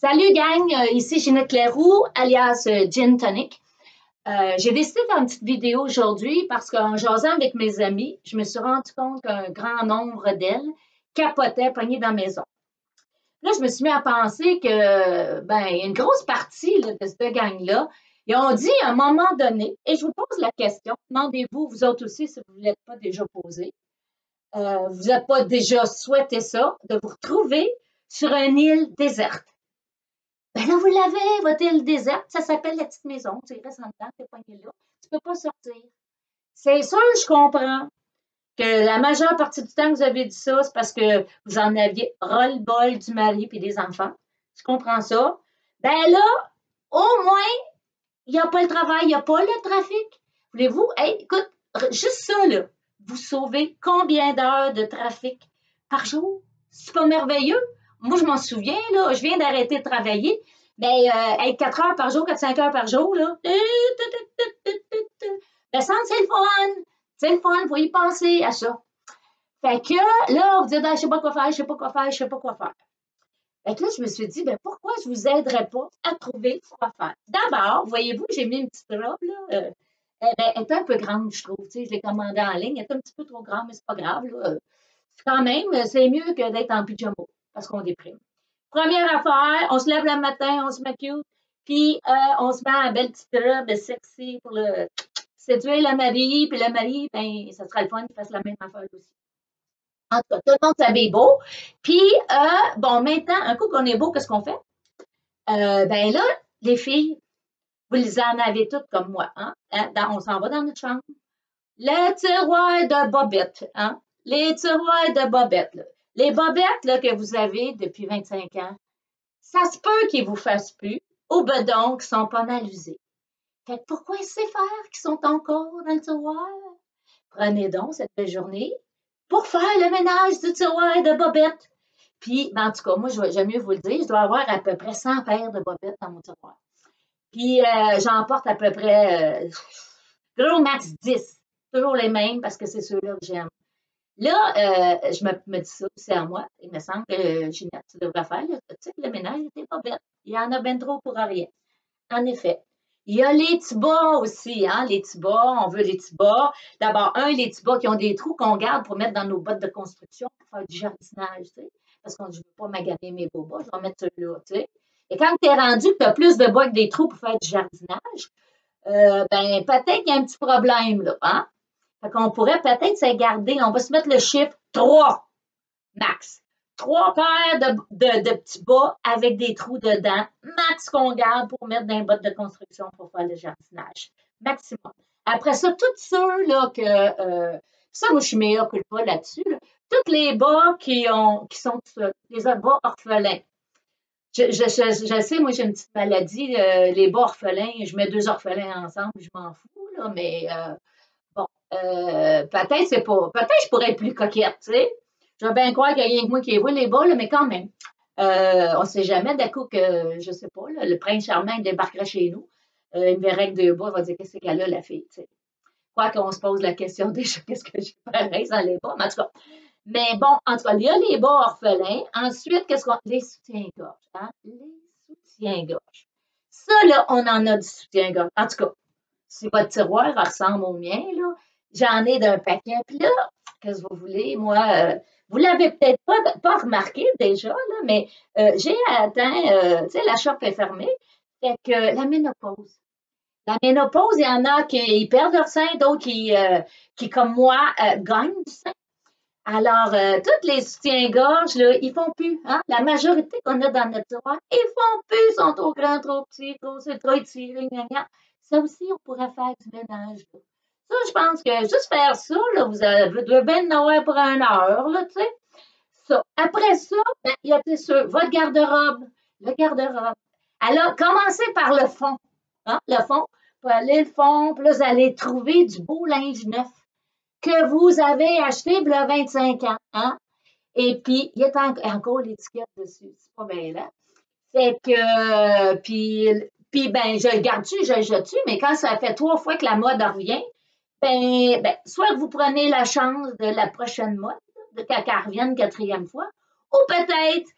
Salut gang, ici Ginette Leroux, alias Gin Tonic. J'ai décidé de faire une petite vidéo aujourd'hui parce qu'en jasant avec mes amis, je me suis rendu compte qu'un grand nombre d'elles capotaient pognées dans la maison. Là, je me suis mis à penser que, une grosse partie là, de cette gang-là, ils ont dit à un moment donné, et je vous pose la question, demandez-vous, vous autres aussi, si vous ne l'êtes pas déjà posé, vous n'avez pas déjà souhaité ça, de vous retrouver sur une île déserte. Ben là, vous l'avez, votre île déserte, ça s'appelle la petite maison. Tu restes en dedans, tu es pogné là, tu peux pas sortir. C'est sûr, je comprends que la majeure partie du temps que vous avez dit ça, c'est parce que vous en aviez ras-le-bol du mari et des enfants. Je comprends ça. Ben là, au moins, il n'y a pas le travail, il n'y a pas le trafic. Voulez-vous, hey, écoute, juste ça, là, vous sauvez combien d'heures de trafic par jour? C'est pas merveilleux? Moi, je m'en souviens, là, je viens d'arrêter de travailler, mais 4 heures par jour, 4-5 heures par jour, là, le centre, c'est le fun. C'est le fun, il faut y penser à ça. Fait que là, vous dites, ah, je sais pas quoi faire, je sais pas quoi faire, je sais pas quoi faire. Fait que là, je me suis dit, pourquoi je vous aiderais pas à trouver quoi faire? D'abord, voyez-vous, j'ai mis une petite robe, là. Elle est un peu grande, je trouve. Tu sais, je l'ai commandée en ligne. Elle est un petit peu trop grande, mais c'est pas grave, là. Quand même, c'est mieux que d'être en pyjama, parce qu'on déprime. Première affaire, on se lève le matin, on se met cute, puis on se met en belle petite robe sexy pour séduire le mari, puis le mari, ben, ça sera le fun qu'il fasse la même affaire aussi. En tout cas, tout le monde s'habille beau. Puis, maintenant, un coup qu'on est beau, qu'est-ce qu'on fait? Là, les filles, vous les en avez toutes comme moi, hein? On s'en va dans notre chambre. Le tiroir de bobettes, hein? Les tiroirs de bobettes, là. Les bobettes là, que vous avez depuis 25 ans, ça se peut qu'ils vous fassent plus, ou bedon, qui sont pas mal usés. Fait que pourquoi ces fers qui sont encore dans le tiroir? Prenez donc cette belle journée pour faire le ménage du tiroir de bobettes. Puis, en tout cas, moi, j'aime mieux vous le dire, je dois avoir à peu près 100 paires de bobettes dans mon tiroir. Puis, j'en porte à peu près, gros max 10. Toujours les mêmes parce que c'est ceux-là que j'aime. Là, je me dis ça, c'est à moi. Il me semble que Ginette, tu devrais faire le ménage de tes bobettes. Il y en a bien trop pour rien. En effet. Il y a les petits bas aussi, hein, les petits bas, on veut les petits bas. D'abord, les petits bas qui ont des trous qu'on garde pour mettre dans nos bottes de construction pour faire du jardinage, tu sais. Parce que je ne veux pas maganer mes beaux bas, je vais mettre ceux-là, tu sais. Et quand tu es rendu que tu as plus de bas que des trous pour faire du jardinage, peut-être qu'il y a un petit problème, là, hein? Fait qu'on pourrait peut-être se garder, on va se mettre le chiffre 3, max. 3 paires de petits bas avec des trous dedans, max qu'on garde pour mettre dans les bottes de construction pour faire le jardinage. Maximum. Après ça, tous ceux là que ça, moi, je suis meilleure que le pas là-dessus. Là. Tous les bas qui sont les bas orphelins. Je sais, moi, j'ai une petite maladie, les bas orphelins, je mets 2 orphelins ensemble, je m'en fous, là, mais bon, peut-être je pourrais être plus coquette, tu sais. Je veux bien croire qu'il y a rien que moi qui vois les bas, là, mais quand même. On ne sait jamais, d'un coup que, je ne sais pas, là, le prince charmant débarquerait chez nous. Il me verrait avec 2 bas, il va dire qu'est-ce qu'elle a, la fille, tu sais. Quoi qu'on se pose la question déjà, qu'est-ce que j'ai pareil sans les bas, mais en tout cas. Mais bon, en tout cas, il y a les bas orphelins. Ensuite, qu'est-ce qu'on. Les soutiens-gorge, hein? Les soutiens-gorge. Ça, là, on en a du soutien-gorge. En tout cas, si votre tiroir ressemble au mien, là, j'en ai d'un paquet. Puis là, qu'est-ce que vous voulez? Moi, vous l'avez peut-être pas remarqué déjà, là, mais j'ai atteint, tu sais, la shop est fermée. Fait que la ménopause. La ménopause, il y en a qui perdent leur sein, d'autres qui comme moi, gagnent du sein. Alors, tous les soutiens-gorge, là, ils font plus. Hein? La majorité qu'on a dans notre tiroir, ils font plus, ils sont trop grands, trop petits, c'est trop étiré, gna, gna. Ça aussi, on pourrait faire du ménage. Là. Ça, je pense que juste faire ça, là, vous devez bien en avoir pour 1 heure, là, tu sais. Ça. Après ça, il y a, c'est sûr, votre garde-robe, le garde-robe. Alors, commencez par le fond. Hein? Le fond, pour aller le fond, puis là, vous allez trouver du beau linge neuf que vous avez acheté il y a 25 ans. Hein? Et puis, il y a encore l'étiquette dessus. C'est pas bien là. Fait que, puis je le garde-tu, je le jette-tu, mais quand ça fait 3 fois que la mode revient, soit que vous prenez la chance de la prochaine mode, quand elle revienne 4e fois, ou peut-être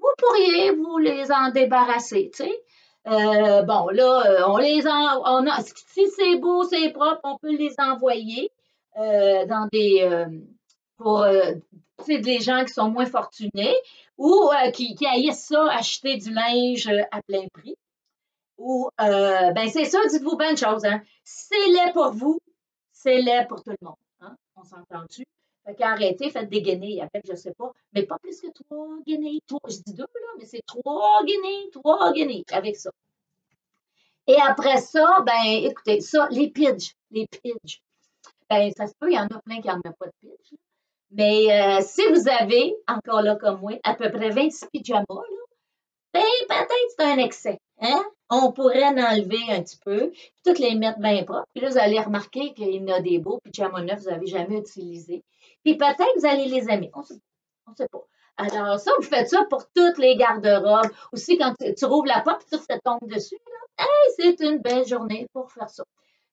vous pourriez vous les en débarrasser, tu sais. Bon, là, si c'est beau, c'est propre, on peut les envoyer dans pour, tu sais, des gens qui sont moins fortunés ou qui haïssent ça, acheter du linge à plein prix. Ou, ben c'est ça, dites-vous bien une chose, hein. C'est laid pour vous, c'est laid pour tout le monde. Hein? On s'entend-tu? Fait qu'arrêtez, faites des guenilles avec, je sais pas, mais pas plus que 3 guenilles. Je dis 2, là, mais c'est 3 guenilles avec ça. Et après ça, ben, écoutez, ça, les pidges, ben, ça se peut, il y en a plein qui n'en ont pas de pidges. Mais si vous avez, encore là comme moi, à peu près 26 pyjamas, là, ben, peut-être c'est un excès. Hein? On pourrait en enlever un petit peu, puis toutes les mettre bien propres. Puis là, vous allez remarquer qu'il y en a des beaux pyjamas neufs que vous n'avez jamais utilisés. Puis peut-être que vous allez les aimer. On ne sait pas. Alors, ça, vous faites ça pour toutes les garde-robes. Aussi, quand tu rouvres la porte et tout te tombe dessus, là, hey, c'est une belle journée pour faire ça.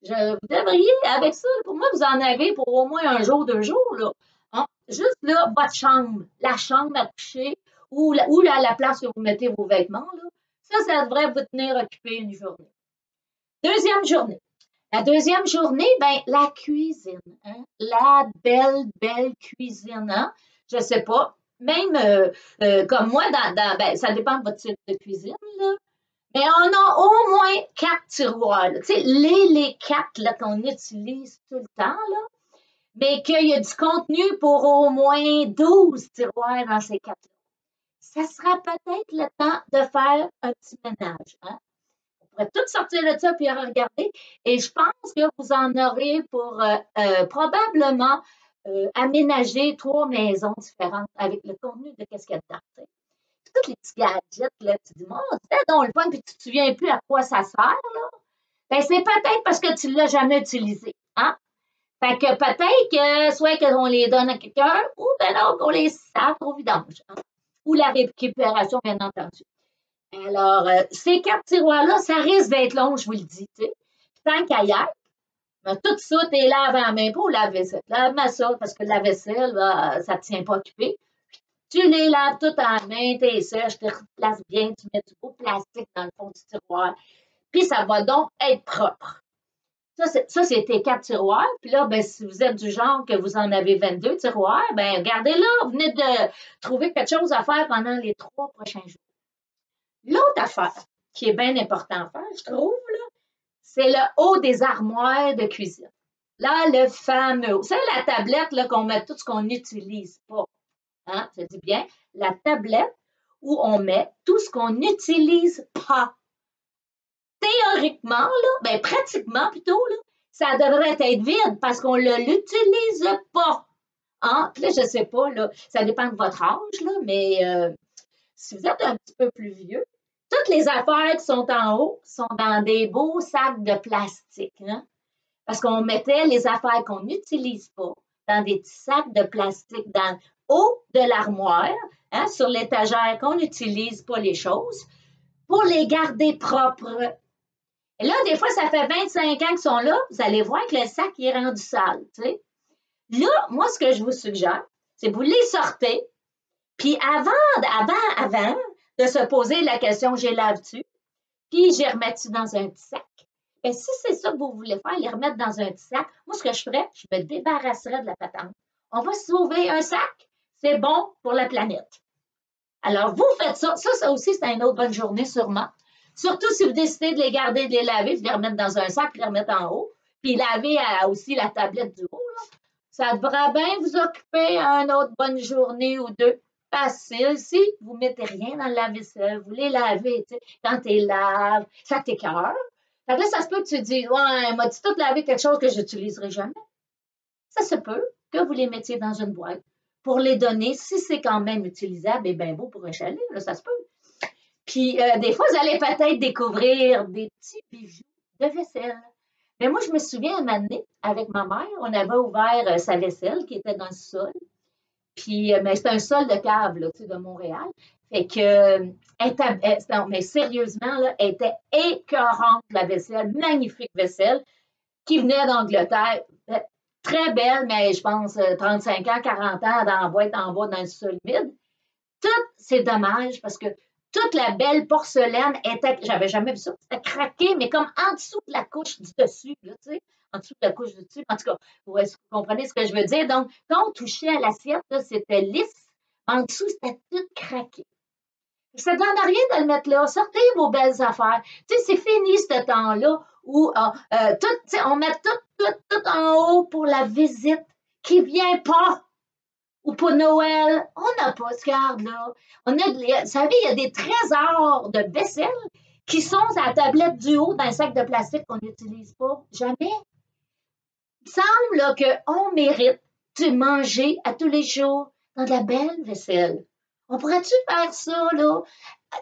Vous devriez, avec ça, pour moi, vous en avez pour au moins 1 jour, 2 jours. Là. Hein? Juste là, votre chambre, la chambre à coucher, ou la place où vous mettez vos vêtements, là, ça devrait vous tenir occupé une journée. Deuxième journée. La deuxième journée, ben, la cuisine. Hein? La belle, belle cuisine. Hein? Je ne sais pas. Même comme moi, ben, ça dépend de votre type de cuisine, là. Mais on a au moins 4 tiroirs. Tu sais, les 4 qu'on utilise tout le temps, là, mais qu'il y a du contenu pour au moins 12 tiroirs dans ces 4 ça sera peut-être le temps de faire un petit ménage. Hein? On pourrait tout sortir de ça puis regarder. Et je pense que vous en aurez pour probablement aménager 3 maisons différentes avec le contenu de qu'est-ce qu'il y a dedans. T'sais. Tous les petits gadgets, là, tu dis, oh, c'était donc le fun, puis tu ne te souviens plus à quoi ça sert, là. Ben, c'est peut-être parce que tu ne l'as jamais utilisé. Hein? Fait que peut-être que soit qu'on les donne à quelqu'un ou ben non, qu'on les sacre au vidange. Hein? Ou la récupération, bien entendu. Alors, ces 4 tiroirs-là, ça risque d'être long, je vous le dis. T'sais. Tant qu'à y être, ben, tout ça, tu es là avant la main pour la vaisselle. Lave-moi ça, parce que la vaisselle, ben, ça ne tient pas occupé. Tu les laves tout en main, t'es sèche, tu replaces bien, tu mets du beau plastique dans le fond du tiroir. Puis ça va donc être propre. Ça, c'est tes 4 tiroirs. Puis là, ben, si vous êtes du genre que vous en avez 22 tiroirs, ben, gardez-là. Vous venez de trouver quelque chose à faire pendant les 3 prochains jours. L'autre affaire qui est bien important à faire, je trouve, là, c'est le haut des armoires de cuisine. Là, le fameux. C'est la tablette là, qu'on met tout ce qu'on n'utilise pas. Hein? Ça dit bien, la tablette où on met tout ce qu'on n'utilise pas. Théoriquement, là, ben pratiquement plutôt, là, ça devrait être vide parce qu'on ne l'utilise pas. Hein? Puis là, je ne sais pas, là, ça dépend de votre âge, là, mais si vous êtes un petit peu plus vieux, toutes les affaires qui sont en haut sont dans des beaux sacs de plastique. Hein? Parce qu'on mettait les affaires qu'on n'utilise pas dans des petits sacs de plastique dans le haut de l'armoire, hein, sur l'étagère qu'on n'utilise pas les choses, pour les garder propres. Et là, des fois, ça fait 25 ans qu'ils sont là, vous allez voir que le sac il est rendu sale. Tu sais. Là, moi, ce que je vous suggère, c'est que vous les sortez, puis avant de se poser la question, j'ai lave-tu, puis j'ai remettu dans un petit sac. Bien, si c'est ça que vous voulez faire, les remettre dans un petit sac, moi, ce que je ferais, je me débarrasserais de la patente. On va sauver un sac, c'est bon pour la planète. Alors, vous faites ça. Ça aussi, c'est une autre bonne journée, sûrement. Surtout si vous décidez de les garder, de les laver, de les remettre dans un sac, puis les remettre en haut, puis laver aussi la tablette du haut. Là. Ça devrait bien vous occuper une autre bonne journée ou 2. Facile. Si vous ne mettez rien dans le lave-vaisselle, vous les lavez, tu sais, quand tu les laves, ça t'écoeure. Fait que là, ça se peut que tu te dises, ouais, m'a-tu tout lavé quelque chose que je n'utiliserai jamais? Ça se peut que vous les mettiez dans une boîte pour les donner, si c'est quand même utilisable et bien beau pour un chalet, là, ça se peut. Puis, des fois, vous allez peut-être découvrir des petits bijoux de vaisselle. Mais moi, je me souviens, un moment donné, avec ma mère, on avait ouvert sa vaisselle qui était dans le sol. Puis, mais c'était un sol de cave, là, tu sais, de Montréal. Fait que, mais sérieusement, là, elle était écœurante, la vaisselle, magnifique vaisselle, qui venait d'Angleterre. Très belle, mais je pense 35 ans, 40 ans dans la boîte en bas dans le sol humide. tout, c'est dommage parce que toute la belle porcelaine était, j'avais jamais vu ça, c'était craqué, mais comme en dessous de la couche du dessus, là, tu sais, en dessous de la couche du dessus. En tout cas, vous comprenez ce que je veux dire? Donc, quand on touchait à l'assiette, c'était lisse, en dessous, c'était tout craqué. Ça ne donne rien de le mettre là. Sortez vos belles affaires. Tu sais, c'est fini ce temps-là où on met tout en haut pour la visite qui ne vient pas. Ou pour Noël. On n'a pas ce garde-là. Vous savez, il y a des trésors de vaisselle qui sont à la tablette du haut d'un sac de plastique qu'on n'utilise pas. Jamais. Il semble qu'on mérite de manger à tous les jours dans de la belle vaisselle. On pourrait-tu faire ça, là?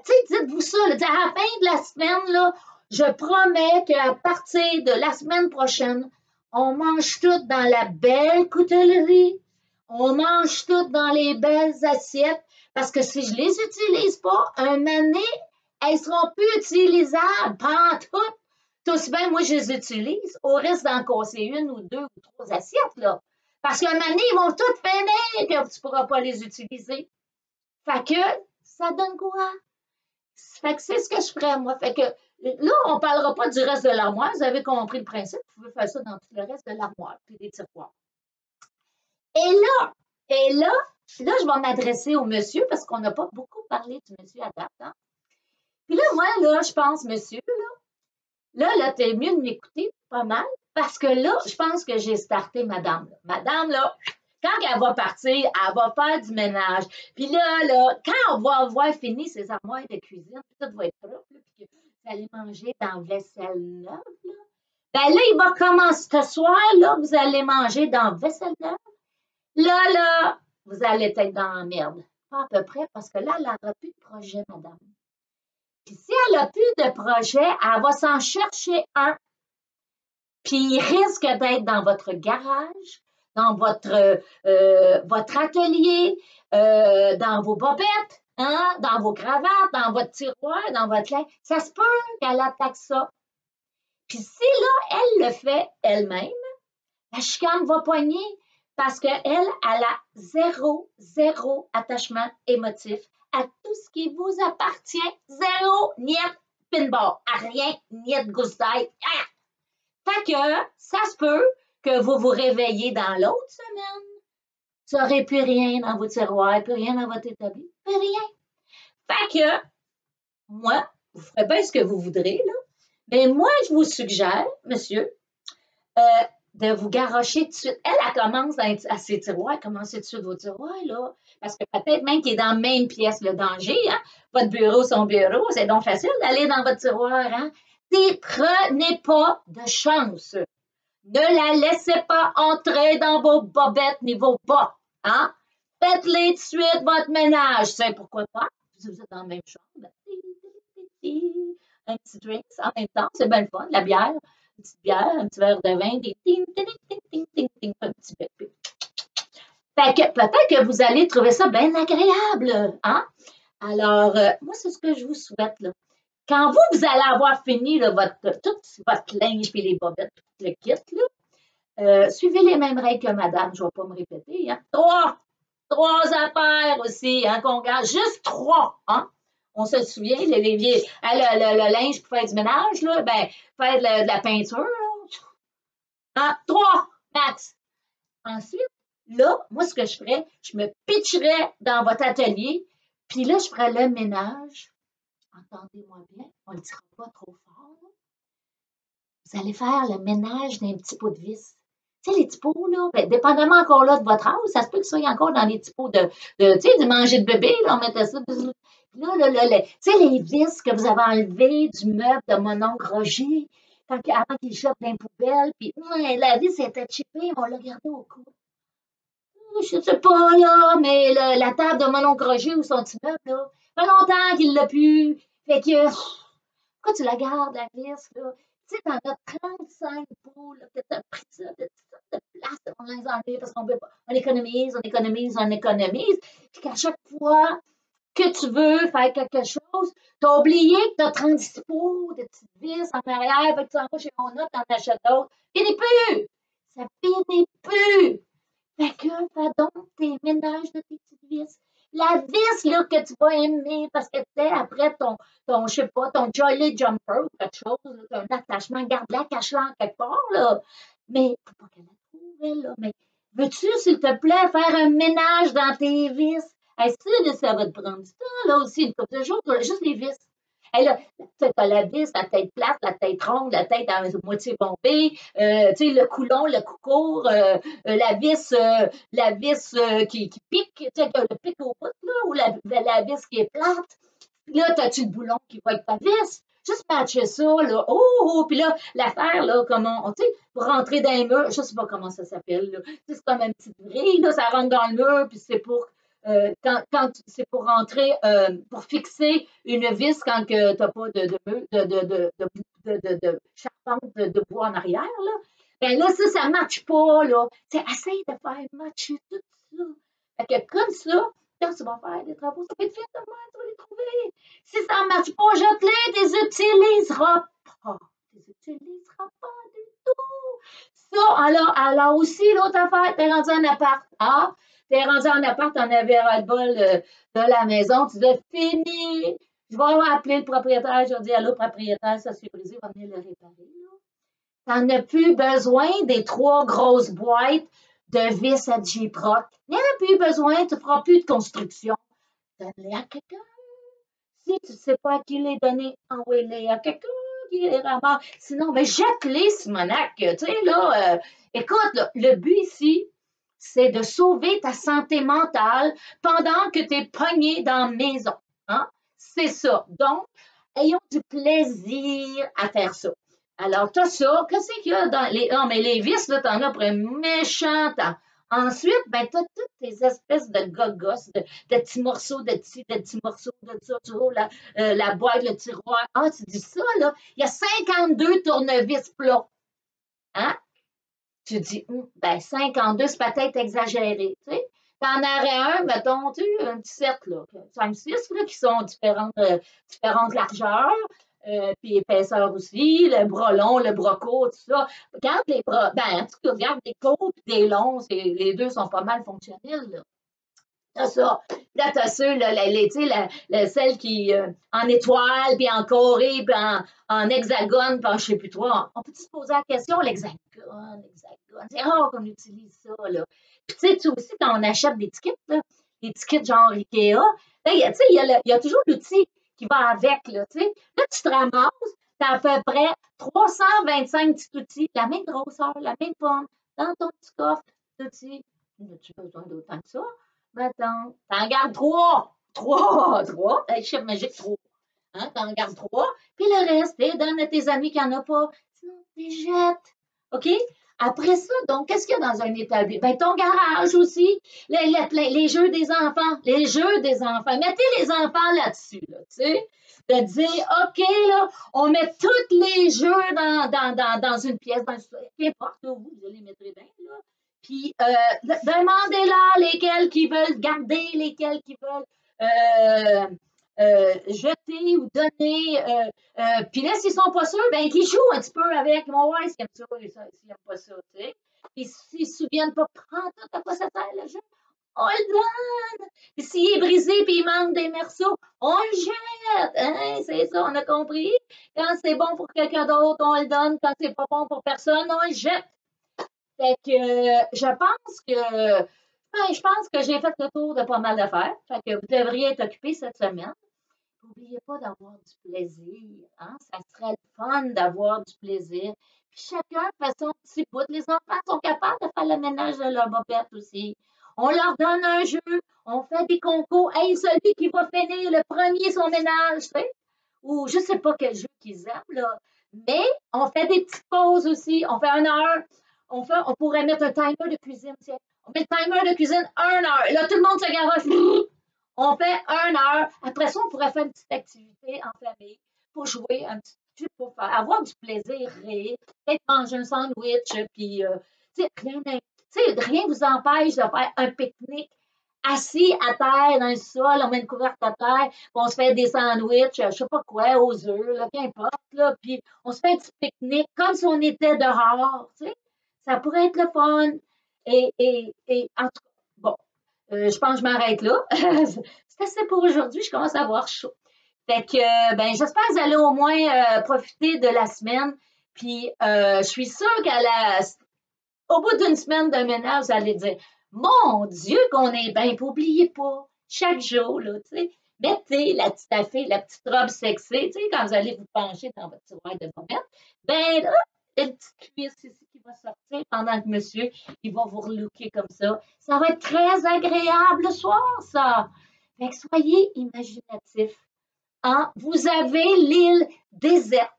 Tu sais, dites-vous ça, là, à la fin de la semaine, là, je promets qu'à partir de la semaine prochaine, on mange tout dans la belle coutellerie. On mange tout dans les belles assiettes. Parce que si je les utilise pas, un moment donné, elles seront plus utilisables. Pantoute. Tout aussi bien, moi, je les utilise. Au risque d'en casser une ou deux ou trois assiettes, là. Parce qu'à un moment donné, ils vont toutes finir que tu ne pourras pas les utiliser. Fait que, ça donne quoi? Fait que c'est ce que je ferais, moi. Fait que, là, on ne parlera pas du reste de l'armoire. Vous avez compris le principe. Vous pouvez faire ça dans tout le reste de l'armoire, puis des tiroirs. Et là, je vais m'adresser au monsieur parce qu'on n'a pas beaucoup parlé du monsieur à date. Hein? Puis là, moi, là, je pense, monsieur, là, t'es mieux de m'écouter pas mal parce que là, je pense que j'ai starté madame. Madame, là, quand elle va partir, elle va faire du ménage. Puis là, quand on va avoir fini ses armoires de cuisine, tout va être propre, puis que vous allez manger dans la vaisselle neuve, là. Ben là, il va commencer ce soir, là, vous allez manger dans la vaisselle neuve. Là, vous allez être dans la merde. Pas à peu près, parce que là, elle n'aura plus de projet, madame. Puis si elle n'a plus de projet, elle va s'en chercher un. Puis il risque d'être dans votre garage, dans votre atelier, dans vos bobettes, hein, dans vos cravates, dans votre tiroir, dans votre linge. Ça se peut qu'elle attaque ça. Puis si là, elle le fait elle-même, la chicane va poigner parce qu'elle, elle a zéro attachement émotif à tout ce qui vous appartient. Zéro, niet, pinball, à rien, niet, gousse d'ail. Ah! Fait que ça se peut que vous vous réveillez dans l'autre semaine. Vous n'aurez plus rien dans vos tiroirs, plus rien dans votre établi, plus rien. Fait que, moi, vous ferez bien ce que vous voudrez, là. Mais moi, je vous suggère, monsieur, de vous garrocher tout de suite. Elle commence à ses tiroirs. Commencez tout de suite vos tiroirs, là. Parce que peut-être même qu'il est dans la même pièce, le danger, hein. Votre bureau, son bureau, c'est donc facile d'aller dans votre tiroir, hein. Prenez pas de chance. Ne la laissez pas entrer dans vos bobettes niveau bas, hein. Faites-les tout de suite votre ménage. C'est pourquoi pas. Si vous êtes dans la même chambre, un petit drink en même temps, c'est bien le fun. La bière, une petite bière, un petit verre de vin, des ting, ting, ting, ting, ting, ting, un petit bébé. Fait que peut-être que vous allez trouver ça bien agréable, hein? Alors, moi, c'est ce que je vous souhaite, là. Quand vous allez avoir fini là, tout votre linge et les bobettes, tout le kit, là, suivez les mêmes règles que madame, je ne vais pas me répéter. Hein? Trois affaires aussi, hein, qu'on garde. Juste trois, hein? On se souvient, le linge pour faire du ménage, là, ben, faire de la peinture, là. Hein? Trois, max. Ensuite, là, moi, ce que je ferais, je me pitcherais dans votre atelier, puis là, je ferais le ménage. Entendez-moi bien, on ne le dira pas trop fort. Là. Vous allez faire le ménage d'un petit pot de vis. Tu sais, les petits pots, là, ben, dépendamment encore là de votre âge, ça se peut que ce soit encore dans les petits pots tu sais, de manger de bébé, là, on mettait ça. Puis là, tu sais, les vis que vous avez enlevées du meuble de mon oncle Roger, avant qu'il jette dans les poubelles, puis la vis était chippée, on l'a gardée au cou. Je ne sais pas, là, mais la table de mon oncle Roger ou son petit meuble, là, ça fait longtemps qu'il ne l'a plus. Fait que, pourquoi tu la gardes, la vis, là? Tu sais, t'en as 35 pots, là, que t'as pris ça, de place, on les enlève parce qu'on veut pas. On économise. Puis qu'à chaque fois que tu veux faire quelque chose, t'as oublié que t'as 36 pots de petites vis en arrière, fait que tu en vas chez mon autre, t'en achètes d'autres. Finit plus! Ça finit plus! Fait que, fais donc tes ménages de tes petites vis. La vis là, que tu vas aimer parce que tu sais, après je sais pas, ton Jolly Jumper ou quelque chose, là, un attachement, garde-la, cache-la en quelque part, là. Mais, faut pas qu'elle la trouve, elle, là. Mais, veux-tu, s'il te plaît, faire un ménage dans tes vis? Hey, ça va te prendre du temps, là aussi, une couple de jours, juste les vis. Hey, là, t'as la vis, la tête plate, la tête ronde, la tête à moitié bombée, tu sais, le coulon, le cou court, la vis qui pique, tu sais, le pic au bout, là, ou la vis qui est plate. Puis là, t'as-tu le boulon qui va être ta vis? Juste matcher ça, là. Oh, oh, puis là, l'affaire, là, comment, tu sais, pour rentrer dans les murs, je sais pas comment ça s'appelle, là. Tu sais, c'est comme une petite grille, là, ça rentre dans le mur, puis c'est pour, quand c'est pour rentrer, pour fixer une vis quand que t'as pas de charpente de bois en arrière, là. Ben là, ça marche pas, là. Tu sais, essaye de faire matcher tout ça. Fait que comme ça, quand tu vas faire des travaux, ça va être fait demain, tu vas les trouver. Si ça ne marche pas, jette-les, tu les utiliseras pas. Tu les utiliseras pas du tout. Ça, alors aussi, l'autre affaire, t'es rendu en appart. Ah, t'es rendu en appart, t'en avais ras-le-bol de la maison, tu dis fini. Je vais appeler le propriétaire, je vais dire allô, propriétaire, ça s'est brisé, va venir le réparer. T'en as plus besoin des 3 grosses boîtes de vis à J-Proc. Il n'y en a plus besoin, tu ne feras plus de construction. Donne-les à quelqu'un. Si tu ne sais pas à qui les donner, envoie-les à quelqu'un qui les ramasse. Sinon, ben, jette-les, Simonac. Tu sais, là, écoute, là, le but ici, c'est de sauver ta santé mentale pendant que tu es pogné dans la maison. Hein? C'est ça. Donc, ayons du plaisir à faire ça. Alors, tu as ça. Qu'est-ce qu'il y a dans les. Non, mais les vis, là, t'en as pour un méchant temps. Ensuite, ben, tu as toutes tes espèces de gogos, de petits morceaux de ci, de petits morceaux de ça, tu vois, la boîte, le tiroir. Ah, tu dis ça, là. Il y a 52 tournevis plats. Hein? Tu dis, ben, 52, c'est peut-être exagéré, tu sais. T'en aurais un, mettons, tu sais, un petit set, là, 5-6, là, qui sont différentes largeurs, puis épaisseur aussi, le bras long, le bras court, tout ça. Regarde les bras, ben, en tout cas, regarde des courts et des longs, les deux sont pas mal fonctionnels, là. T'as ça. Là, t'as ceux, là, tu sais, celle qui en étoile, puis en carré, puis en hexagone, puis en je sais plus toi. On peut-tu se poser la question, l'hexagone? C'est rare qu'on utilise ça, là. Puis tu sais, tu aussi, quand on achète des tickets, là, des tickets genre Ikea, là, tu sais, il y a toujours l'outil qui va avec, là, tu sais. Là, tu te ramasses, t'as à peu près 325 petits outils, la même grosseur, la même forme, dans ton petit coffre d'outils. As-tu besoin d'autant que ça? Mettons, t'en gardes 3. 3, 3. Chiffre magique 3. Hein, t'en gardes 3. Puis le reste, donne à tes amis qui n'en ont pas. Sinon, les jettes. OK? Après ça, donc, qu'est-ce qu'il y a dans un établi? Ben, ton garage aussi. Les jeux des enfants. Les jeux des enfants. Mettez les enfants là-dessus, là, tu sais. De dire, OK, là, on met tous les jeux dans une pièce, peu importe où vous les mettrez bien, là. Puis, demandez-leur lesquels qui veulent garder, lesquels qui veulent jeter ou donner. Puis là, s'ils ne sont pas sûrs, ben qu'ils jouent un petit peu avec. Mon ouais, s'ils aiment ça, s'ils n'aiment pas ça, tu sais. Puis s'ils ne se souviennent pas, prends tout à quoi ça sert le jeu. On le donne. Puis s'il est brisé puis il manque des morceaux, on le jette. Hein? C'est ça, on a compris. Quand c'est bon pour quelqu'un d'autre, on le donne. Quand c'est pas bon pour personne, on le jette. Fait que je pense que j'ai fait le tour de pas mal d'affaires. Fait que vous devriez être occupés cette semaine. N'oubliez pas d'avoir du plaisir. Hein? Ça serait le fun d'avoir du plaisir. Puis chacun fait son petit bout. Les enfants sont capables de faire le ménage de leur bobette aussi. On leur donne un jeu, on fait des concours. Hey, celui qui va finir le premier son ménage, tu sais? Ou je ne sais pas quel jeu qu'ils aiment, là. Mais on fait des petites pauses aussi. On fait 1 heure. On pourrait mettre un timer de cuisine. Tiens. On met le timer de cuisine 1 heure. Là, tout le monde se garoche. On fait 1 heure. Après ça, on pourrait faire une petite activité en famille pour jouer un petit peu, pour avoir du plaisir, rire, peut-être manger un sandwich, puis rien ne vous empêche de faire un pique-nique assis à terre dans le sol, on met une couverte à terre, puis on se fait des sandwichs, je ne sais pas quoi, aux œufs, là, qu'importe, là, puis on se fait un petit pique-nique comme si on était dehors, tu sais. Ça pourrait être le fun. Et en tout cas, bon, Je pense que je m'arrête là. C'est assez pour aujourd'hui. Je commence à avoir chaud. Fait que, ben, j'espère que vous allez au moins profiter de la semaine. Puis, je suis sûre au bout d'une semaine de ménage, vous allez dire, mon Dieu, qu'on est bien. Puis, n'oubliez pas, chaque jour, là, tu sais, mettez la petite affaire, la petite robe sexy, tu sais, quand vous allez vous pencher dans votre tiroir de bobette, ben là, une petite cuisse ici qui va sortir pendant que monsieur, il va vous relooker comme ça. Ça va être très agréable le soir, ça. Fait que soyez imaginatifs. Hein? Vous avez l'île déserte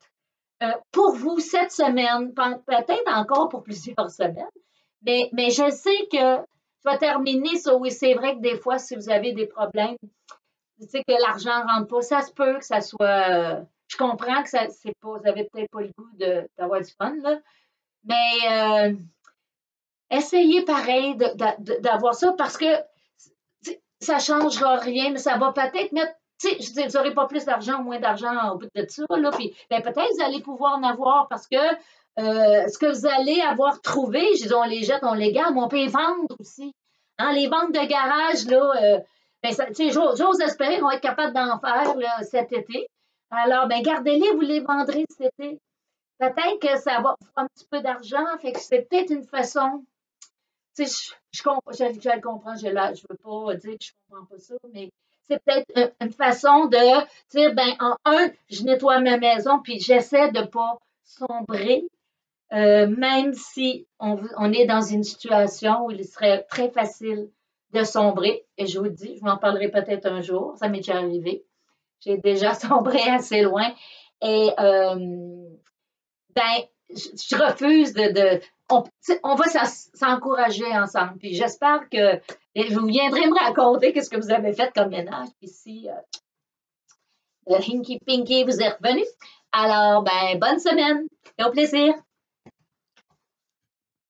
pour vous cette semaine, peut-être encore pour plusieurs semaines, mais je sais que je vais terminer ça. Oui, c'est vrai que des fois, si vous avez des problèmes, tu sais que l'argent ne rentre pas, ça se peut que ça soit. Je comprends que ça, c'est pas, vous n'avez peut-être pas le goût d'avoir du fun, là, mais essayez pareil d'avoir ça parce que ça ne changera rien, mais ça va peut-être mettre. Tu sais, je dis, vous n'aurez pas plus d'argent ou moins d'argent au bout de ça, là, puis ben, peut-être vous allez pouvoir en avoir parce que ce que vous allez avoir trouvé, je dis, on les jette, on les garde, mais on peut les vendre aussi. Hein, les ventes de garage, là, ben, j'ose espérer qu'on va être capable d'en faire là, cet été. Alors, ben, gardez-les, vous les vendrez cet été. Peut-être que ça va vous faire un petit peu d'argent, fait que c'est peut-être une façon tu sais, je le comprends, je ne veux pas dire que je ne comprends pas ça, mais c'est peut-être une façon de dire, ben, je nettoie ma maison, puis j'essaie de ne pas sombrer, même si on est dans une situation où il serait très facile de sombrer. Et je vous dis, je m'en parlerai peut-être un jour, ça m'est déjà arrivé. J'ai déjà sombré assez loin. Et ben, je refuse on va s'encourager ensemble. Puis j'espère que vous viendrez me raconter qu'est-ce que vous avez fait comme ménage. Puis si le Hinky Pinky vous est revenu. Alors, ben, bonne semaine et au plaisir.